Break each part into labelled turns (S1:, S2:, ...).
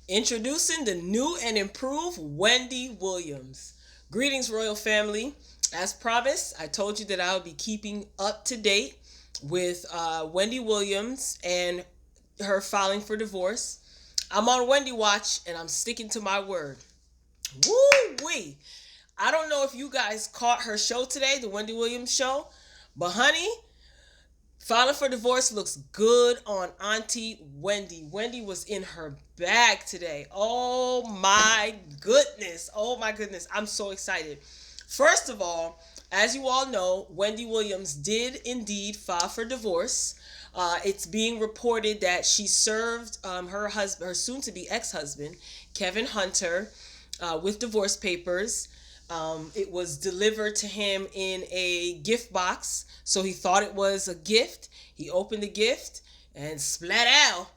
S1: Introducing the new and improved Wendy Williams. Greetings, royal family. As promised, I told you that I would be keeping up to date with Wendy Williams and her filing for divorce. I'm on Wendy Watch and I'm sticking to my word. Woo wee! I don't know if you guys caught her show today, the Wendy Williams show, but honey, filing for divorce looks good on Auntie Wendy. Wendy was in her bag today. Oh my goodness. Oh my goodness. I'm so excited. First of all, as you all know, Wendy Williams did indeed file for divorce. It's being reported that she served her husband, her soon-to-be ex-husband, Kevin Hunter, with divorce papers. It was delivered to him in a gift box, so he thought it was a gift. He opened the gift and splat out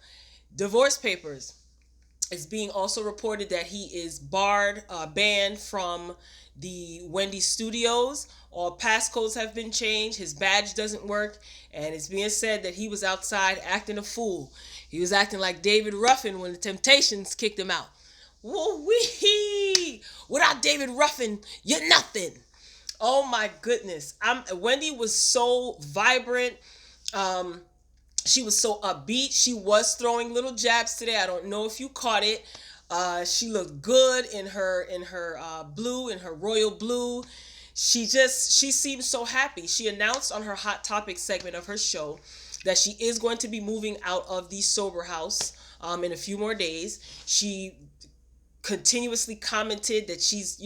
S1: divorce papers. It's being also reported that he is banned from the Wendy Studios. All passcodes have been changed. His badge doesn't work, and it's being said that he was outside acting a fool. He was acting like David Ruffin when the Temptations kicked him out. Woo-wee! Without David Ruffin, you're nothing. Oh my goodness. Wendy was so vibrant. She was so upbeat. She was throwing little jabs today. I don't know if you caught it. She looked good in her blue, in her royal blue. She seemed so happy. She announced on her Hot Topic segment of her show that she is going to be moving out of the sober house in a few more days. She continuously commented that she's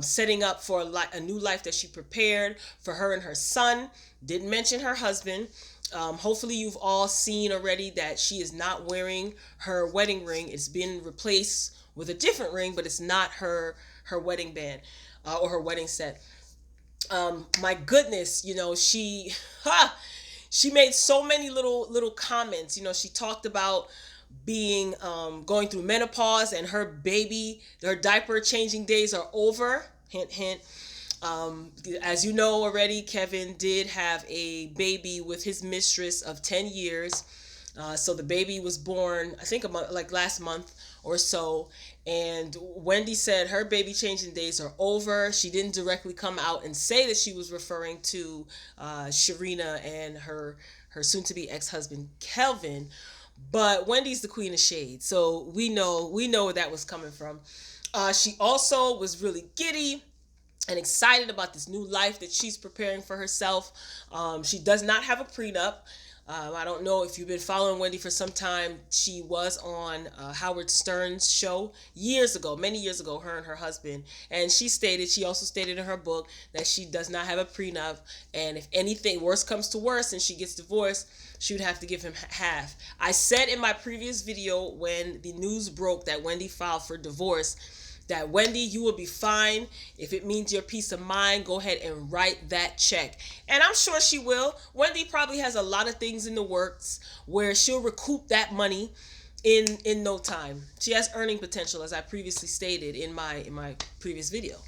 S1: setting up for a new life that she prepared for her and her son. Didn't mention her husband. Hopefully you've all seen already that she is not wearing her wedding ring. It's been replaced with a different ring, but it's not her wedding band or her wedding set. My goodness, she made so many little comments. She talked about being going through menopause, and her diaper changing days are over. Hint, hint. As you know already, Kevin did have a baby with his mistress of 10 years. So the baby was born, I think, last month or so. And Wendy said her baby changing days are over. She didn't directly come out and say that she was referring to Sharina and her soon-to-be ex-husband, Kelvin. But Wendy's the queen of shade, so we know where that was coming from. She also was really giddy and excited about this new life that she's preparing for herself. She does not have a prenup. I don't know if you've been following Wendy for some time. She was on Howard Stern's show many years ago, her and her husband. And she also stated in her book that she does not have a prenup. And if anything worse comes to worse and she gets divorced, she would have to give him half. I said in my previous video when the news broke that Wendy filed for divorce, that Wendy, you will be fine. If it means your peace of mind, go ahead and write that check. And I'm sure she will. Wendy probably has a lot of things in the works where she'll recoup that money in no time. She has earning potential, as I previously stated in my previous video.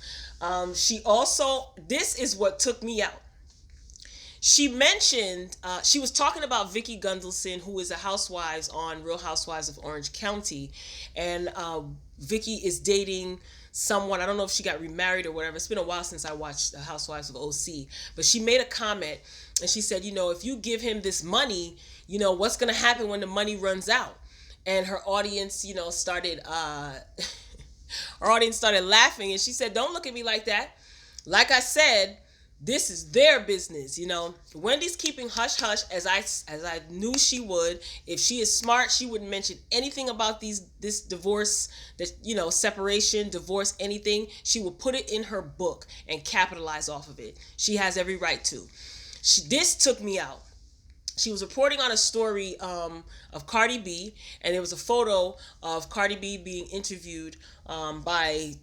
S1: She also, this is what took me out. She mentioned, she was talking about Vicki Gunvalson, who is a housewives on Real Housewives of Orange County. And Vicki is dating someone. I don't know if she got remarried or whatever. It's been a while since I watched the Housewives of OC. But she made a comment and she said, if you give him this money, what's going to happen when the money runs out? And her audience, started, her audience started laughing. And she said, don't look at me like that. Like I said, this is their business, Wendy's keeping hush hush as I knew she would. If she is smart, she wouldn't mention anything about this divorce, separation, divorce, anything. She will put it in her book and capitalize off of it. She has every right to. This took me out. She was reporting on a story of Cardi B, and there was a photo of Cardi B being interviewed by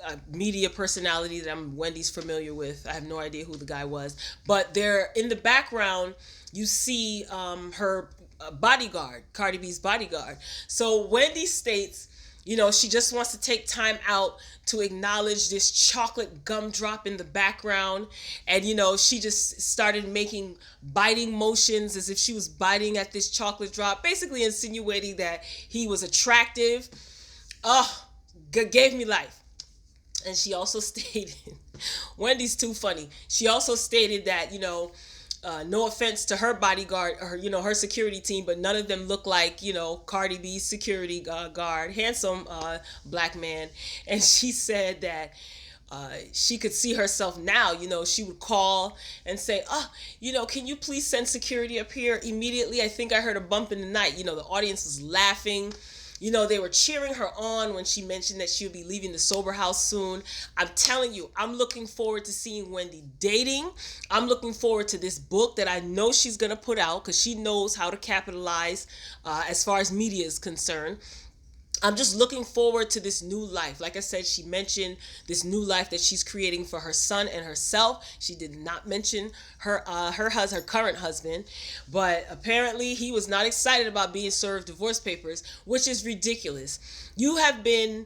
S1: a media personality that Wendy's familiar with. I have no idea who the guy was, but there in the background you see her bodyguard, Cardi B's bodyguard. So Wendy states, she just wants to take time out to acknowledge this chocolate gumdrop in the background, and she just started making biting motions as if she was biting at this chocolate drop, basically insinuating that he was attractive. Oh, gave me life. And she also stated, Wendy's too funny. She also stated that, no offense to her bodyguard or her security team, but none of them look like Cardi B's security guard, handsome black man. And she said that she could see herself now. She would call and say, can you please send security up here immediately? I think I heard a bump in the night. The audience was laughing. They were cheering her on when she mentioned that she'll be leaving the sober house soon. I'm telling you, I'm looking forward to seeing Wendy dating. I'm looking forward to this book that I know she's going to put out because she knows how to capitalize as far as media is concerned. I'm just looking forward to this new life. Like I said, she mentioned this new life that she's creating for her son and herself. She did not mention her current husband, but apparently he was not excited about being served divorce papers, which is ridiculous. You have been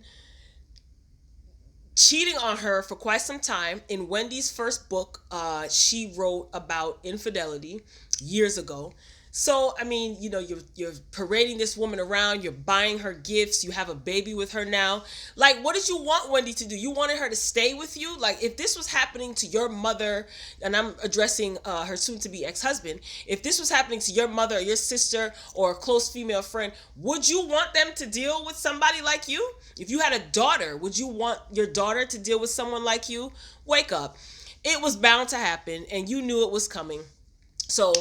S1: cheating on her for quite some time. In Wendy's first book, she wrote about infidelity years ago. So, I mean, you're parading this woman around, you're buying her gifts, you have a baby with her now. Like, what did you want Wendy to do? You wanted her to stay with you? Like, if this was happening to your mother, and I'm addressing her soon-to-be ex-husband, if this was happening to your mother or your sister or a close female friend, would you want them to deal with somebody like you? If you had a daughter, would you want your daughter to deal with someone like you? Wake up. It was bound to happen, and you knew it was coming. So,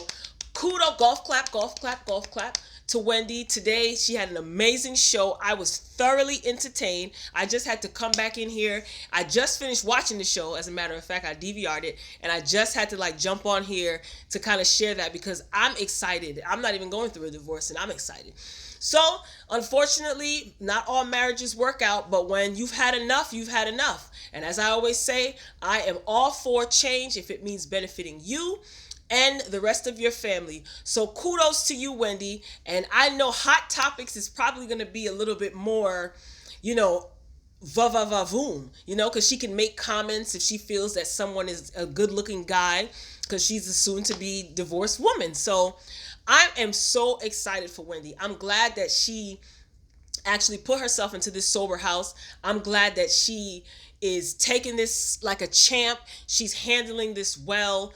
S1: kudos, golf clap, golf clap, golf clap to Wendy. Today, she had an amazing show. I was thoroughly entertained. I just had to come back in here. I just finished watching the show. As a matter of fact, I DVR'd it, and I just had to jump on here to kind of share that because I'm excited. I'm not even going through a divorce, and I'm excited. So, unfortunately, not all marriages work out, but when you've had enough, you've had enough. And as I always say, I am all for change if it means benefiting you and the rest of your family. So kudos to you, Wendy. And I know Hot Topics is probably going to be a little bit more, va-va-va-voom, because she can make comments if she feels that someone is a good-looking guy because she's a soon-to-be divorced woman. So I am so excited for Wendy. I'm glad that she actually put herself into this sober house. I'm glad that she is taking this like a champ. She's handling this well.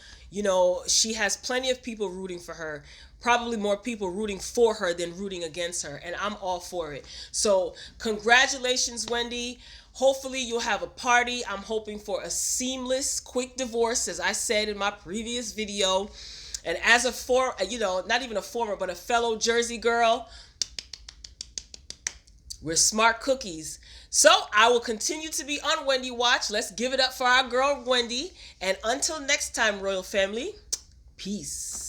S1: She has plenty of people rooting for her, probably more people rooting for her than rooting against her, and I'm all for it. So congratulations, Wendy. Hopefully you'll have a party. I'm hoping for a seamless, quick divorce, as I said in my previous video. And as not even a former, but a fellow Jersey girl, we're smart cookies. So I will continue to be on Wendy Watch. Let's give it up for our girl, Wendy. And until next time, Royal Family, peace.